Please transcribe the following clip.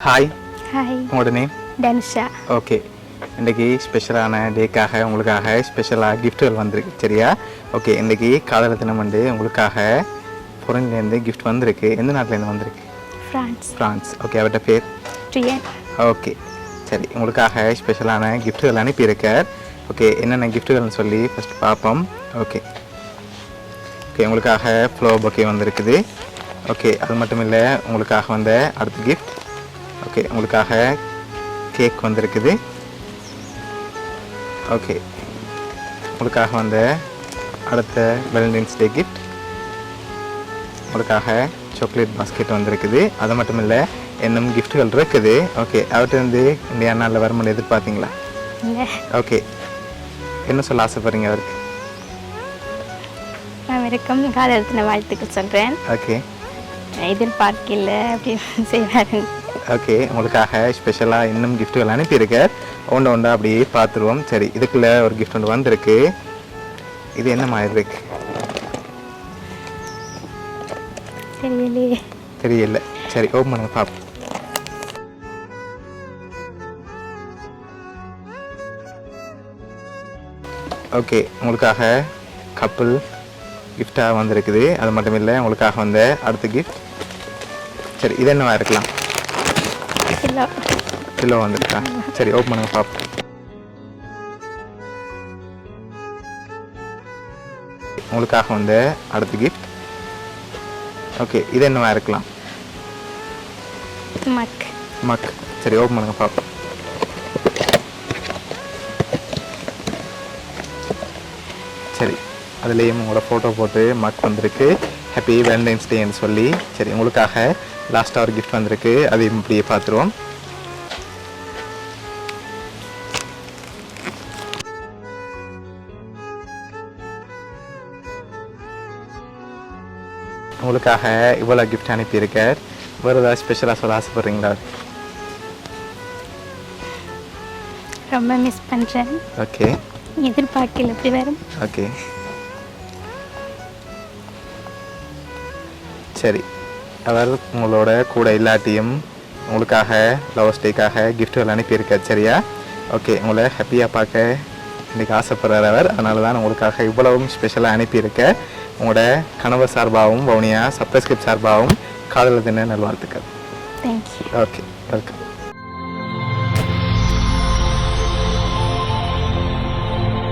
Hi, hi, உங்களோட name? டன்ஷா. Okay, இன்றைக்கி ஸ்பெஷலான டேக்காக உங்களுக்காக ஸ்பெஷலாக கிஃப்ட்டுகள் வந்திருக்கு சரியா? ஓகே, இன்றைக்கி காதலர் தினம் வந்து உங்களுக்காக ஃபாரின்லேருந்து கிஃப்ட் வந்திருக்கு. எந்த நாட்டிலேருந்து வந்திருக்கு? ஃப்ரான்ஸ். ஓகே, அவர்கிட்ட பேர்? ட்ரியன். ஓகே, சரி, உங்களுக்காக ஸ்பெஷலான கிஃப்ட்டுகள் அனுப்பியிருக்கார். ஓகே, என்னென்ன கிஃப்ட்டுகள்னு சொல்லி ஃபஸ்ட் பார்ப்போம். ஓகே ஓகே உங்களுக்காக ஃப்ளவர் பொக்கே வந்திருக்குது. ஓகே, அது மட்டும் இல்லை, உங்களுக்காக வந்த அடுத்த கிஃப்ட். ஓகே, உங்களுக்காக கேக் வந்திருக்குது. ஓகே, உங்களுக்காக வந்த அடுத்த வேலண்டைன்ஸ் டே கிஃப்ட். உங்களுக்காக சாக்லேட் பாஸ்கெட் வந்திருக்குது. அது மட்டும் இல்லை, இன்னும் கிஃப்ட்டுகள் இருக்குது. ஓகே, அவர்கிட்ட இந்தியா நாளில் வருமானம் எதிர்பார்த்தீங்களா? ஓகே, என்ன சொல்ல ஆசைப்படுறீங்க அவருக்கு? வணக்கம், காதலர் தின வாழ்த்துக்கள் சொல்கிறேன். ஓகே, எதிர்பார்க்கல அப்படின்னு செய்வாரு. ஓகே, உங்களுக்காக ஸ்பெஷலாக இன்னும் கிஃப்ட்டுகள் அனுப்பியிருக்கார். ஒன்றா அப்படியே பார்த்துருவோம். சரி, இதுக்குள்ளே ஒரு கிஃப்ட் ஒன்று வந்திருக்கு. இது என்ன மாதிரி இருக்கு? தெரியல. சரி, ஓப்பன் பண்ணுங்க பார்ப்போம். ஓகே, உங்களுக்காக கப்புள் கிஃப்டாக வந்திருக்குது. அது மட்டும் இல்லை, உங்களுக்காக வந்த அடுத்த கிஃப்ட். சரி, இது என்னவா இருக்கலாம்? கிலோ வந்திருக்கா? சரி, ஓப்பன் பண்ணுங்க பார்ப்போம். உங்களுக்காக வந்த அடுத்த கிஃப்ட். ஓகே, இது என்னவா இருக்கலாம்? மக். சரி, ஓப்பன் பண்ணுங்க பார்ப்போம். சரி, அதுலேயும் உங்களோட ஃபோட்டோ போட்டு மக் வந்திருக்கு. ஹாப்பி வேலண்டைன்ஸ் டேன்னு சொல்லி. சரி, உங்களுக்காக லாஸ்ட்டாக ஒரு கிஃப்ட் வந்திருக்கு. அதையும் இப்படியே பார்த்துருவோம். உங்களுக்காக இவ்வளோ கிஃப்ட் அனுப்பியிருக்கார். வேறு ஏதாவது ஸ்பெஷலாக சொல்ல ஆசைப்படுறீங்களா? ரொம்ப மிஸ் பண்ணுறேன். ஓகே, எதிர்பார்க்கல எப்படி வரும். ஓகே, சரி, அவர் உங்களோட கூட இல்லாட்டியும் உங்களுக்காக லவர்ஸ் டேக்காக கிஃப்ட்டுகள் அனுப்பியிருக்கார் சரியா? ஓகே, உங்களை ஹாப்பியாக பார்க்க இன்றைக்கி ஆசைப்படுறார் அவர். அதனால தான் உங்களுக்காக இவ்வளவும் ஸ்பெஷலாக அனுப்பியிருக்க. உங்களோட கணவர் சார்பாகவும் வவுனியா சப்ஸ்கிரைப் சார்பாகவும் காதலர் தின நல்வாழ்த்துக்கள். தேங்க்யூ. Okay, welcome.